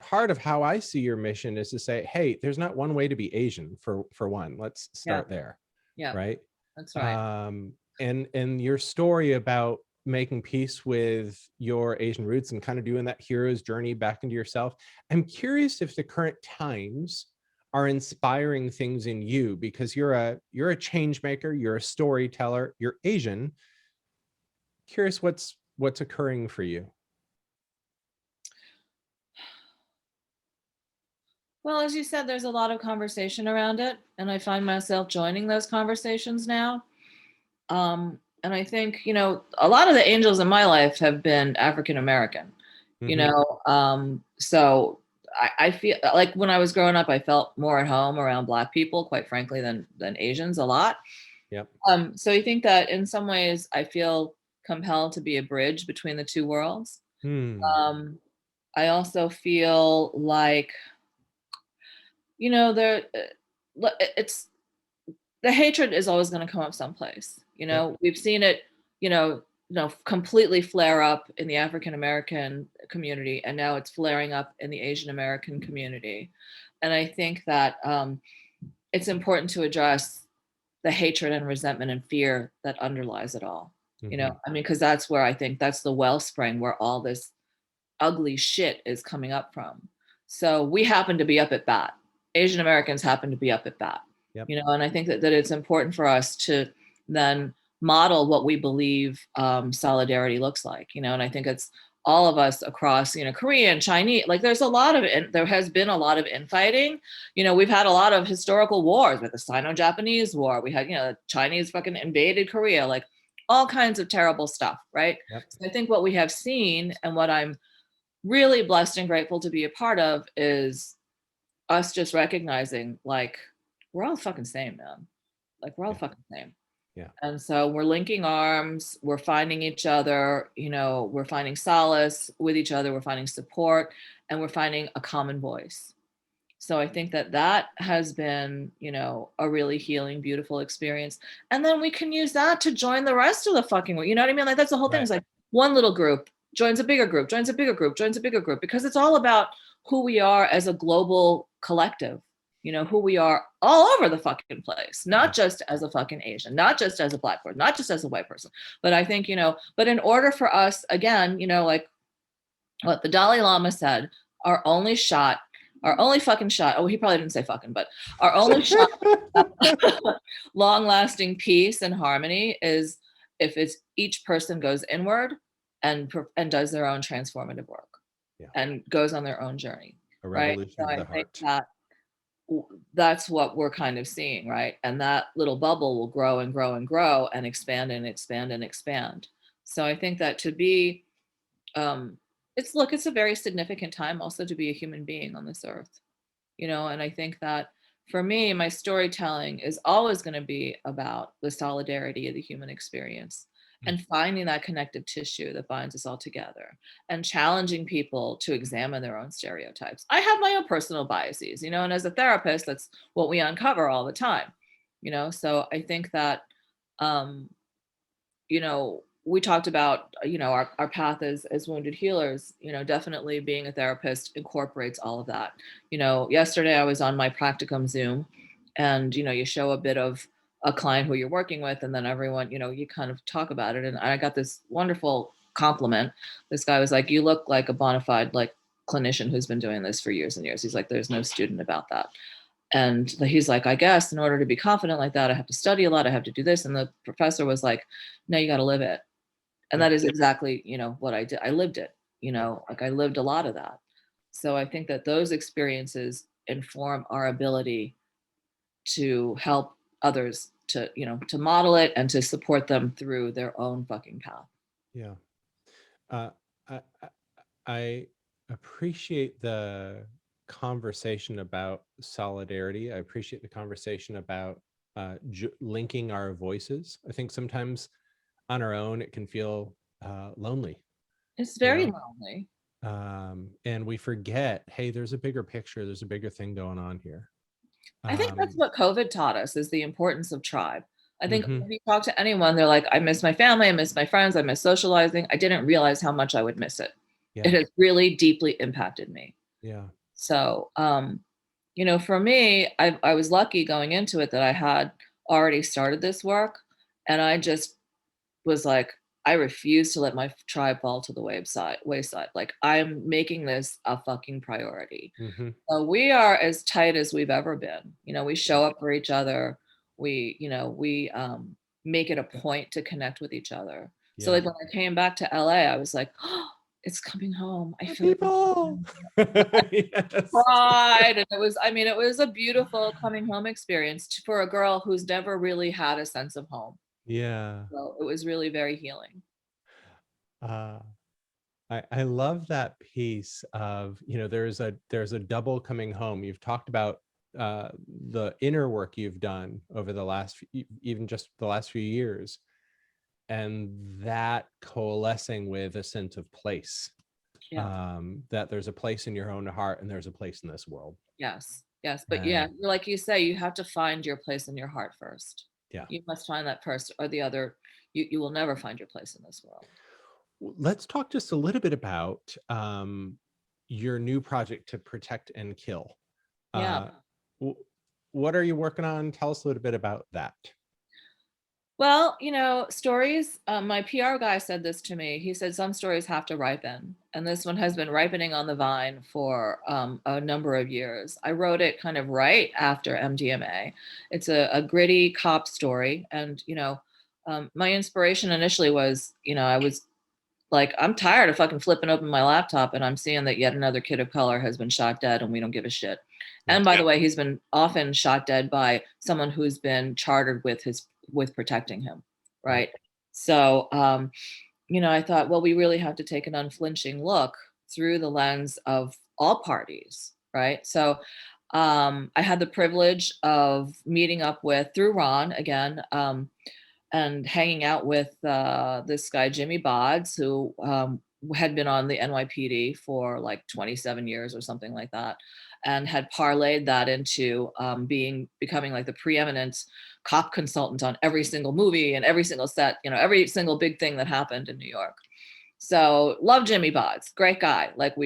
part of how I see your mission is to say, hey, there's not one way to be Asian for one. Let's start there. Right. That's right. And your story about making peace with your Asian roots and kind of doing that hero's journey back into yourself. I'm curious if the current times are inspiring things in you, because you're a change maker, you're a storyteller, you're Asian. Curious what's occurring for you. Well, as you said, there's a lot of conversation around it, and I find myself joining those conversations now. And I think, a lot of the angels in my life have been African American, so I feel like when I was growing up, I felt more at home around Black people, quite frankly, than Asians a lot. Yep. So I think that in some ways I feel compelled to be a bridge between the two worlds. Hmm. I also feel like, you know, it's the hatred is always going to come up someplace. You Yep. know, we've seen it, completely flare up in the African American community, and now it's flaring up in the Asian American community. And I think that it's important to address the hatred and resentment and fear that underlies it all. Mm-hmm. I mean, because that's where I think that's the wellspring where all this ugly shit is coming up from. So we happen to be up at bat. Asian Americans happen to be up at bat. Yep. And I think that it's important for us to then model what we believe solidarity looks like. And I think it's all of us across, Korean, Chinese, like there has been a lot of infighting. We've had a lot of historical wars with the Sino-Japanese War. We had, the Chinese fucking invaded Korea, like all kinds of terrible stuff, right? Yep. So I think what we have seen and what I'm really blessed and grateful to be a part of is us just recognizing like we're all fucking same, man. Like we're all fucking same. Yeah. And so we're linking arms, we're finding each other, we're finding solace with each other, we're finding support, and we're finding a common voice. So I think that has been, a really healing, beautiful experience. And then we can use that to join the rest of the fucking world. You know what I mean? Like that's the whole thing. It's like one little group joins a bigger group, joins a bigger group, joins a bigger group, because it's all about who we are as a global collective, who we are all over the fucking place, not just as a fucking Asian, not just as a Black person, not just as a white person. But I think, but in order for us, again, like what the Dalai Lama said, our only fucking shot, oh, he probably didn't say fucking, but our only shot long lasting peace and harmony is if it's each person goes inward and does their own transformative work and goes on their own journey. A revolution right? So of the I think heart. that's what we're kind of seeing, right? And that little bubble will grow and grow and grow and expand and expand and expand. So I think that to be it's a very significant time also to be a human being on this earth, and I think that for me, my storytelling is always going to be about the solidarity of the human experience and finding that connective tissue that binds us all together and challenging people to examine their own stereotypes. I have my own personal biases, and as a therapist, that's what we uncover all the time, so I think that we talked about, our path as wounded healers, definitely being a therapist incorporates all of that. Yesterday I was on my practicum Zoom and, you show a bit of a client who you're working with and then everyone, you kind of talk about it. And I got this wonderful compliment. This guy was like, you look like a bona fide, like clinician who's been doing this for years and years. He's like, there's no student about that. And he's like, I guess in order to be confident like that, I have to study a lot. I have to do this. And the professor was like, no, you got to live it. And that is exactly, what I did. I lived it, like I lived a lot of that. So I think that those experiences inform our ability to help others to, to model it and to support them through their own fucking path. Yeah. I, I appreciate the conversation about solidarity. I appreciate the conversation about linking our voices. I think sometimes on our own, it can feel lonely. It's very lonely. And we forget, hey, there's a bigger picture. There's a bigger thing going on here. I think that's what COVID taught us is the importance of tribe. I think Mm-hmm. if you talk to anyone, they're like, I miss my family, I miss my friends, I miss socializing. I didn't realize how much I would miss it. Yeah. It has really deeply impacted me. Yeah. So, for me, I was lucky going into it that I had already started this work. And I just was like, I refuse to let my tribe fall to the wayside. Like I'm making this a fucking priority. Mm-hmm. So we are as tight as we've ever been. We show up for each other. We make it a point to connect with each other. So like when I came back to LA, I was like, oh, it's coming home. I feel people. Yes. pride. And it was a beautiful coming home experience for a girl who's never really had a sense of home. Yeah. So it was really very healing. I love that piece of, there's a double coming home. You've talked about the inner work you've done over the even just the last few years, and that coalescing with a sense of place, Yeah. that there's a place in your own heart and there's a place in this world. Yes. Yes. But yeah, And like you say, you have to find your place in your heart first. yeah, You must find that first, or the other, you will never find your place in this world. let's talk just a little bit about your new project to protect and kill. Yeah. Uh, what are you working on? Tell us a little bit about that. Well, stories, my PR guy said this to me. He said some stories have to ripen. And this one has been ripening on the vine for a number of years. I wrote it kind of right after MDMA. It's a gritty cop story. And, my inspiration initially was, I was like, I'm tired of fucking flipping open my laptop and I'm seeing that yet another kid of color has been shot dead and we don't give a shit. Yeah. And by the way, he's been often shot dead by someone who's been chartered with protecting him. Right. So, I thought, well, we really have to take an unflinching look through the lens of all parties. Right. So, I had the privilege of meeting up with, through Ron again, and hanging out with this guy, Jimmy Bodds, who had been on the NYPD for like 27 years or something like that, and had parlayed that into becoming like the preeminent cop consultant on every single movie and every single set, every single big thing that happened in New York. So love Jimmy Bodds, great guy. Like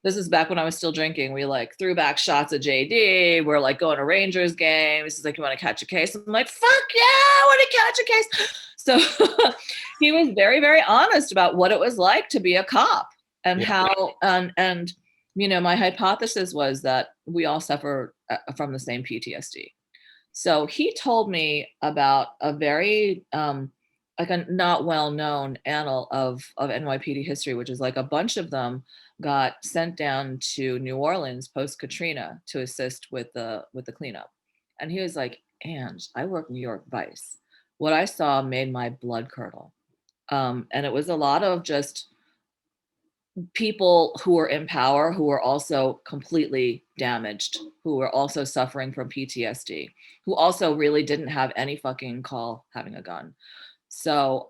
this is back when I was still drinking. We like threw back shots at JD. We're like going to Rangers games. He's like, you want to catch a case? I'm like, fuck yeah, I want to catch a case. So he was very, very honest about what it was like to be a cop and how, and my hypothesis was that we all suffer from the same PTSD. So he told me about a very, like a not well-known annal of NYPD history, which is like a bunch of them got sent down to New Orleans post Katrina to assist with the cleanup. And he was like, Ange, I work New York Vice. What I saw made my blood curdle. And it was a lot of just people who were in power who were also completely damaged, who were also suffering from PTSD, who also really didn't have any fucking call having a gun. So,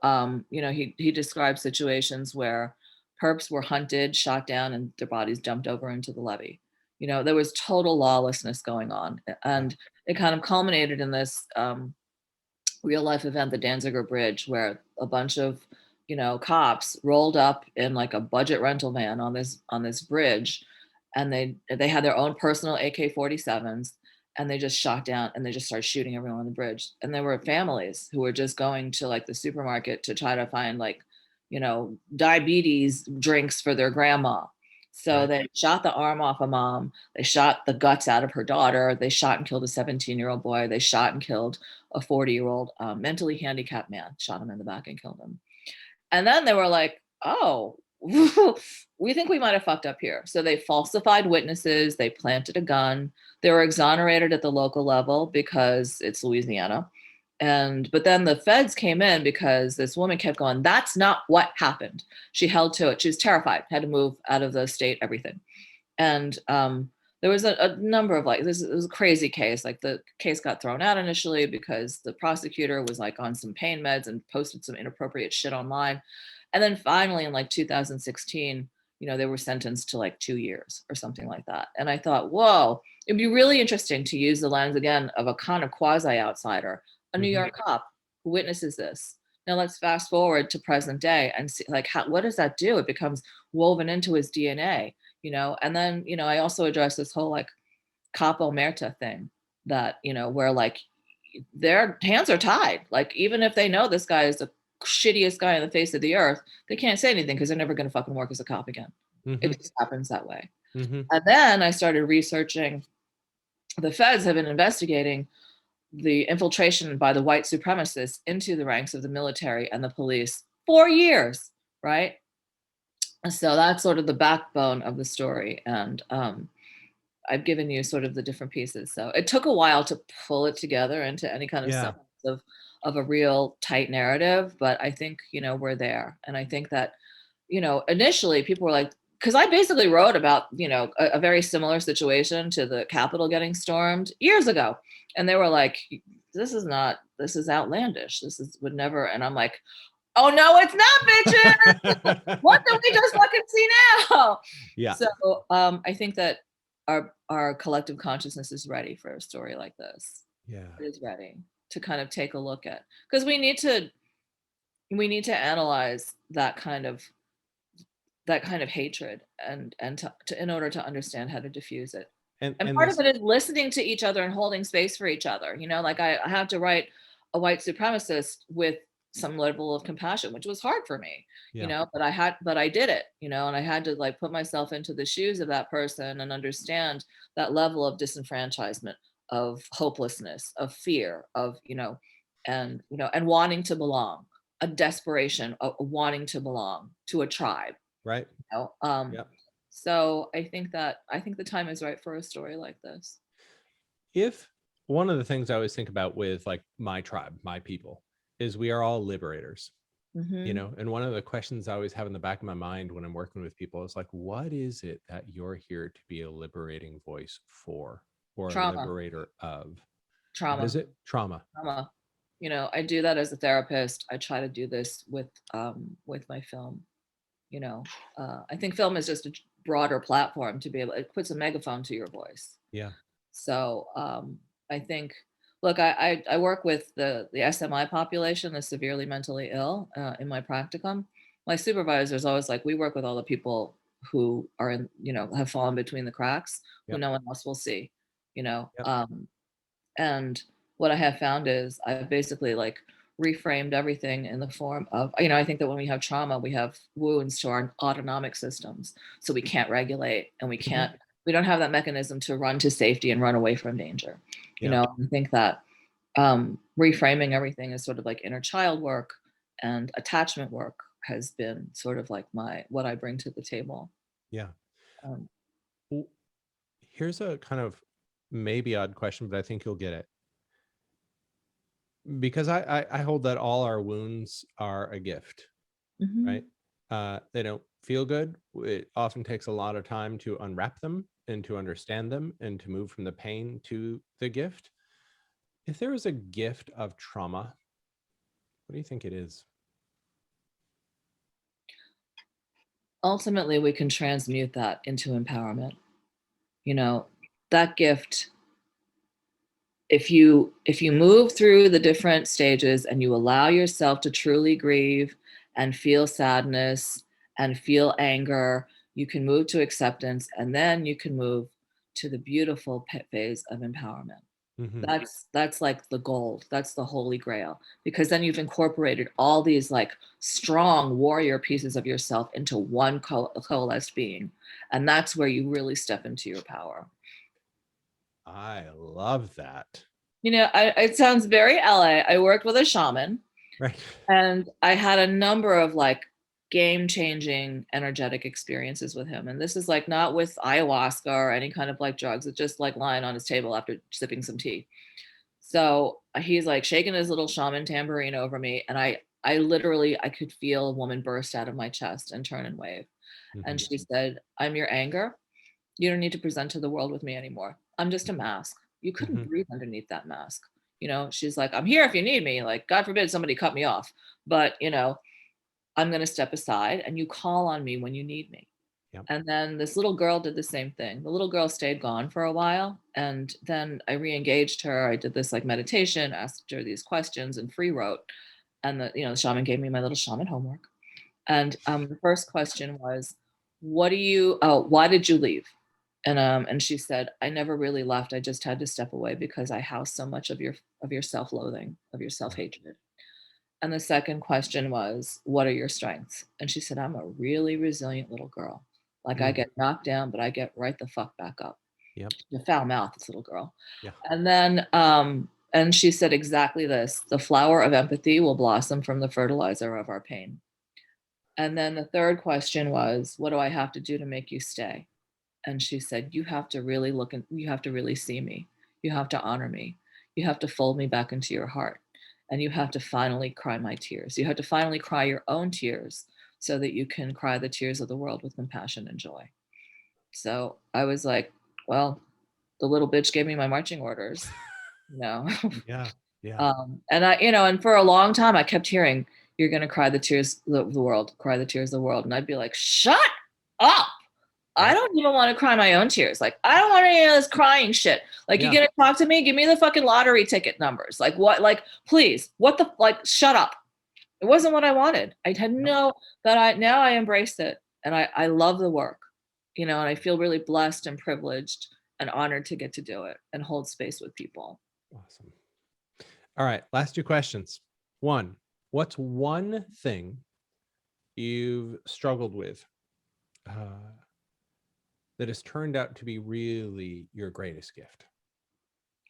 he described situations where perps were hunted, shot down, and their bodies dumped over into the levee. There was total lawlessness going on. And it kind of culminated in this real life event, the Danziger Bridge, where a bunch of, cops rolled up in like a budget rental van on this bridge, and they had their own personal AK-47s, and they just shot down and they just started shooting everyone on the bridge. And there were families who were just going to like the supermarket to try to find like, diabetes drinks for their grandma. So they shot the arm off a mom. They shot the guts out of her daughter. They shot and killed a 17-year-old boy. They shot and killed a 40-year-old mentally handicapped man, shot him in the back and killed him. And then they were like, oh, we think we might have fucked up here. So they falsified witnesses. They planted a gun. They were exonerated at the local level because it's Louisiana. But then the feds came in because this woman kept going, that's not what happened. She held to it. She was terrified, had to move out of the state, everything. And there was a number of like, it was a crazy case. Like the case got thrown out initially because the prosecutor was like on some pain meds and posted some inappropriate shit online. And then finally in like 2016, they were sentenced to like 2 years or something like that. And I thought, whoa, it'd be really interesting to use the lens again of a kind of quasi outsider, a New York cop who witnesses this. Now let's fast forward to present day and see like what does that do? It becomes woven into his DNA, and then, I also address this whole like capo omerta thing that, where like their hands are tied. Like, even if they know this guy is the shittiest guy on the face of the earth, they can't say anything because they're never going to fucking work as a cop again. It just happens that way. And then I started researching. The feds have been investigating the infiltration by the white supremacists into the ranks of the military and the police for years, right? So that's sort of the backbone of the story. And I've given you sort of the different pieces. So it took a while to pull it together into any kind of sense of a real tight narrative, but I think, we're there. And I think that initially people were like, because I basically wrote about, a very similar situation to the Capitol getting stormed years ago. And they were like, this is outlandish. Would never. And I'm like, oh no, it's not, bitches. What did we just fucking see now? Yeah. So I think that our collective consciousness is ready for a story like this. Yeah. It is ready to kind of take a look at, because we need to analyze that kind of hatred and to in order to understand how to diffuse it. And part of it is listening to each other and holding space for each other. Like I had to write a white supremacist with some level of compassion, which was hard for me, but I did it, and I had to like put myself into the shoes of that person and understand that level of disenfranchisement, of hopelessness, of fear, of, and wanting to belong, a desperation of wanting to belong to a tribe. Right. So I think the time is right for a story like this. If one of the things I always think about with like my tribe, my people, is we are all liberators, and one of the questions I always have in the back of my mind when I'm working with people is like, what is it that you're here to be a liberating voice for, or Trauma. a liberator of? Trauma. What is it? Trauma. I do that as a therapist. I try to do this with my film. I think film is just a broader platform to be able, it puts a megaphone to your voice. Yeah. So I think, look, I work with the SMI population, the severely mentally ill, in my practicum. My supervisor is always like, we work with all the people who are in, have fallen between the cracks, who no one else will see, and what I have found is I've basically like reframed everything in the form of, I think that when we have trauma, we have wounds to our autonomic systems. So we can't regulate, and we don't have that mechanism to run to safety and run away from danger. I think that reframing everything is sort of like inner child work, and attachment work has been sort of like what I bring to the table. Yeah. Here's a kind of maybe odd question, but I think you'll get it. Because I hold that all our wounds are a gift, right? They don't feel good. It often takes a lot of time to unwrap them and to understand them and to move from the pain to the gift. If there is a gift of trauma, what do you think it is? Ultimately, we can transmute that into empowerment. That gift, if you move through the different stages and you allow yourself to truly grieve and feel sadness and feel anger, you can move to acceptance, and then you can move to the beautiful phase of empowerment. That's like the gold. That's the Holy Grail, because then you've incorporated all these like strong warrior pieces of yourself into one coalesced being, and that's where you really step into your power. I love that. It sounds very LA. I worked with a shaman, right? And I had a number of like game-changing energetic experiences with him. And this is like not with ayahuasca or any kind of like drugs. It's just like lying on his table after sipping some tea. So he's like shaking his little shaman tambourine over me, and I literally, I could feel a woman burst out of my chest and turn and wave. And she said, "I'm your anger. You don't need to present to the world with me anymore. I'm just a mask. You couldn't breathe underneath that mask." She's like, "I'm here if you need me. Like, God forbid somebody cut me off. But, I'm going to step aside, and you call on me when you need me." Yep. And then this little girl did the same thing. The little girl stayed gone for a while. And then I re-engaged her. I did this like meditation, asked her these questions, and free wrote. And the shaman gave me my little shaman homework. And the first question was, why did you leave? And she said, "I never really left. I just had to step away because I housed so much of your self-loathing, of your self-hatred." And the second question was, "What are your strengths?" And she said, "I'm a really resilient little girl. Like I get knocked down, but I get right the fuck back up." Yep. The foul mouth, this little girl. Yeah. And then and she said exactly this: "The flower of empathy will blossom from the fertilizer of our pain." And then the third question was, "What do I have to do to make you stay?" And she said, "You have to really you have to really see me. You have to honor me. You have to fold me back into your heart. And you have to finally cry my tears. You have to finally cry your own tears so that you can cry the tears of the world with compassion and joy. So I was like, well, the little bitch gave me my marching orders. No. Yeah. Yeah. And I, and for a long time I kept hearing, you're going to cry the tears of the world, cry the tears of the world. And I'd be like, shut up. I don't even want to cry my own tears. Like, I don't want any of this crying shit. Like, you're going to talk to me? Give me the fucking lottery ticket numbers. Like, what? Like, please, what the, like, shut up. It wasn't what I wanted. I had now I embraced it. And I love the work, and I feel really blessed and privileged and honored to get to do it and hold space with people. Awesome. All right. Last two questions. One, what's one thing you've struggled with that has turned out to be really your greatest gift?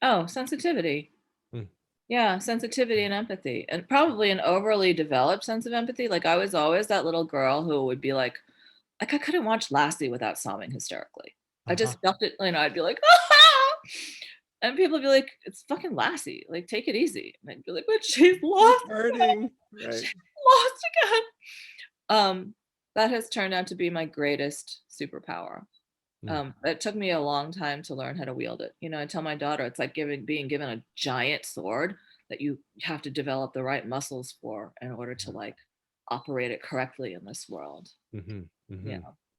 Oh, sensitivity. Yeah, sensitivity and empathy, and probably an overly developed sense of empathy. Like, I was always that little girl who would be like I couldn't watch Lassie without sobbing hysterically. I just felt it, I'd be like, ah! And people would be like, it's fucking Lassie. Like, take it easy. And I'd be like, but she's lost. Hurting. Right. She's lost again. That has turned out to be my greatest superpower. It took me a long time to learn how to wield it. I tell my daughter, it's like being given a giant sword that you have to develop the right muscles for in order to like operate it correctly in this world.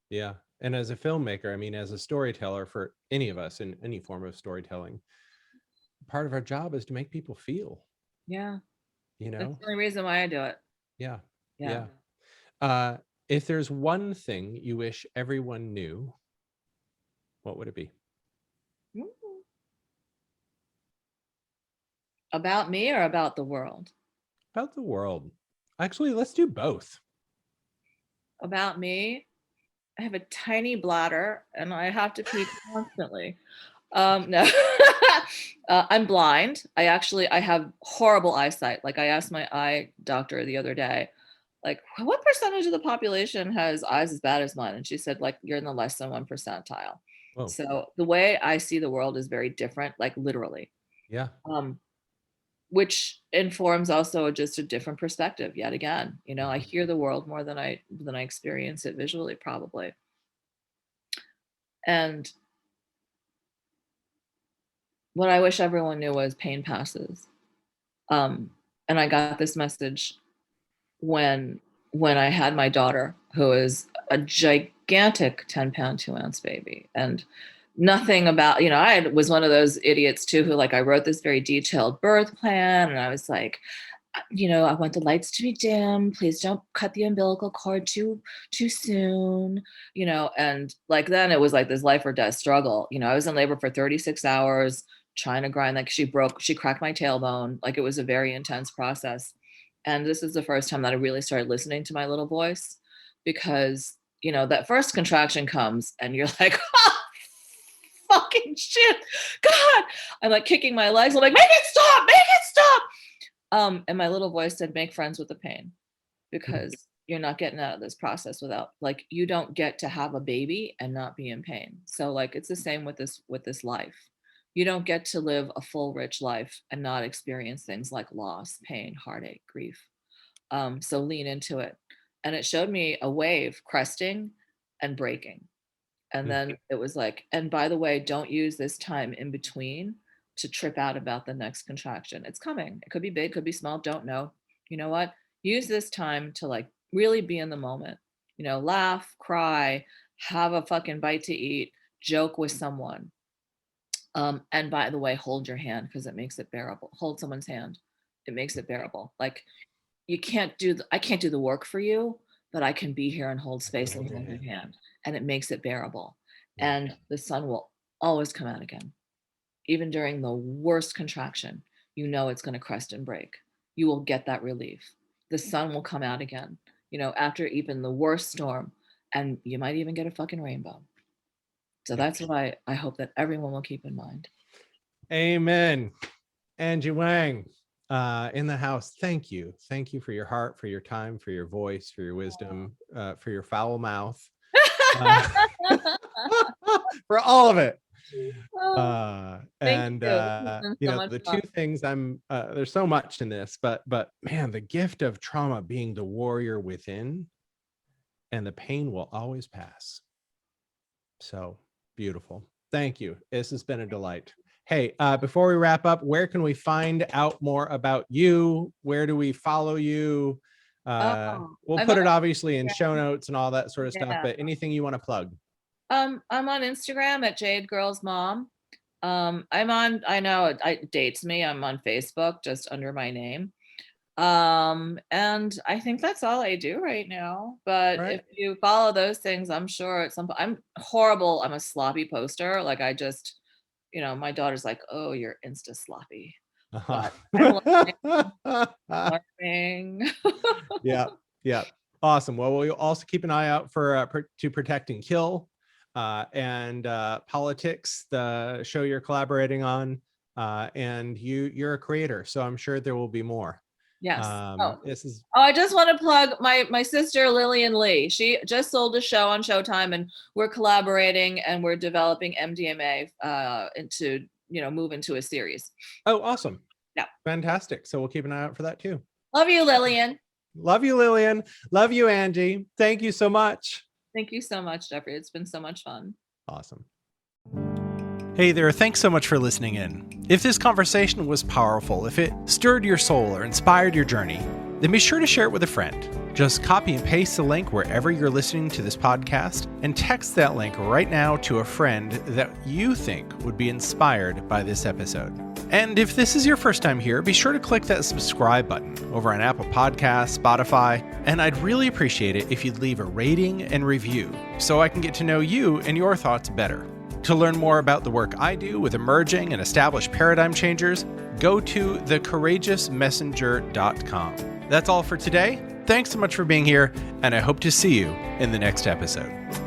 Yeah. And as a filmmaker, I mean, as a storyteller for any of us in any form of storytelling, part of our job is to make people feel. Yeah. That's the only reason why I do it. Yeah. If there's one thing you wish everyone knew, what would it be? About me or about the world? About the world. Actually, let's do both. About me, I have a tiny bladder and I have to pee constantly. No, I'm blind. I have horrible eyesight. Like, I asked my eye doctor the other day, like, what percentage of the population has eyes as bad as mine? And she said, like, you're in the less than 1 percentile. Whoa. So the way I see the world is very different, like literally. Yeah. Which informs also just a different perspective yet again. I hear the world more than I experience it visually, probably. And what I wish everyone knew was pain passes. And I got this message when I had my daughter, who is a gigantic 10-pound, 2-ounce baby. And nothing about, I was one of those idiots too, who like, I wrote this very detailed birth plan. And I was like, I want the lights to be dim. Please don't cut the umbilical cord too soon, and like, then it was like this life or death struggle. I was in labor for 36 hours trying to grind, like she cracked my tailbone. Like, it was a very intense process. And this is the first time that I really started listening to my little voice, because, that first contraction comes and you're like, oh, fucking shit, God. I'm like kicking my legs. I'm like, make it stop. And my little voice said, make friends with the pain, because you're not getting out of this process without, like, you don't get to have a baby and not be in pain. So like, it's the same with this life. You don't get to live a full, rich life and not experience things like loss, pain, heartache, grief. So lean into it. And it showed me a wave cresting and breaking. And then it was like, and by the way, don't use this time in between to trip out about the next contraction. It's coming. It could be big, could be small, don't know. You know what? Use this time to like really be in the moment. Laugh, cry, have a fucking bite to eat, joke with someone. And by the way, hold your hand, because it makes it bearable. Hold someone's hand. It makes it bearable. Like, I can't do the work for you, but I can be here and hold space and hold your hand, and it makes it bearable. And the sun will always come out again. Even during the worst contraction, it's going to crest and break. You will get that relief. The sun will come out again, after even the worst storm, and you might even get a fucking rainbow. So that's what I hope that everyone will keep in mind. Amen. Angie Wang, in the house, thank you. Thank you for your heart, for your time, for your voice, for your wisdom, for your foul mouth, for all of it. And the two things there's so much in this, but man, the gift of trauma being the warrior within, and the pain will always pass. So beautiful. Thank you. This has been a delight. Hey, before we wrap up, where can we find out more about you? Where do we follow you? We'll put it obviously in show notes and all that sort of stuff, but anything you want to plug? I'm on Instagram at Jade Girls Mom. I know it dates me. I'm on Facebook just under my name. And I think that's all I do right now. But if you follow those things, I'm sure at some point, I'm horrible. I'm a sloppy poster. Like I just, my daughter's like, oh, you're Insta sloppy. But I'm learning. Yeah. Awesome. Well, we'll also keep an eye out for To Protect and Kill and Politics, the show you're collaborating on. And you're a creator, so I'm sure there will be more. Yes. I just want to plug my sister Lillian Lee. She just sold a show on Showtime, and we're collaborating and we're developing MDMA into move into a series. Oh, awesome! Yeah, fantastic. So we'll keep an eye out for that too. Love you, Lillian. Love you, Lillian. Love you, Angie. Thank you so much. Thank you so much, Jeffrey. It's been so much fun. Awesome. Hey there, thanks so much for listening in. If this conversation was powerful, if it stirred your soul or inspired your journey, then be sure to share it with a friend. Just copy and paste the link wherever you're listening to this podcast and text that link right now to a friend that you think would be inspired by this episode. And if this is your first time here, be sure to click that subscribe button over on Apple Podcasts, Spotify, and I'd really appreciate it if you'd leave a rating and review so I can get to know you and your thoughts better. To learn more about the work I do with emerging and established paradigm changers, go to thecourageousmessenger.com. That's all for today. Thanks so much for being here, and I hope to see you in the next episode.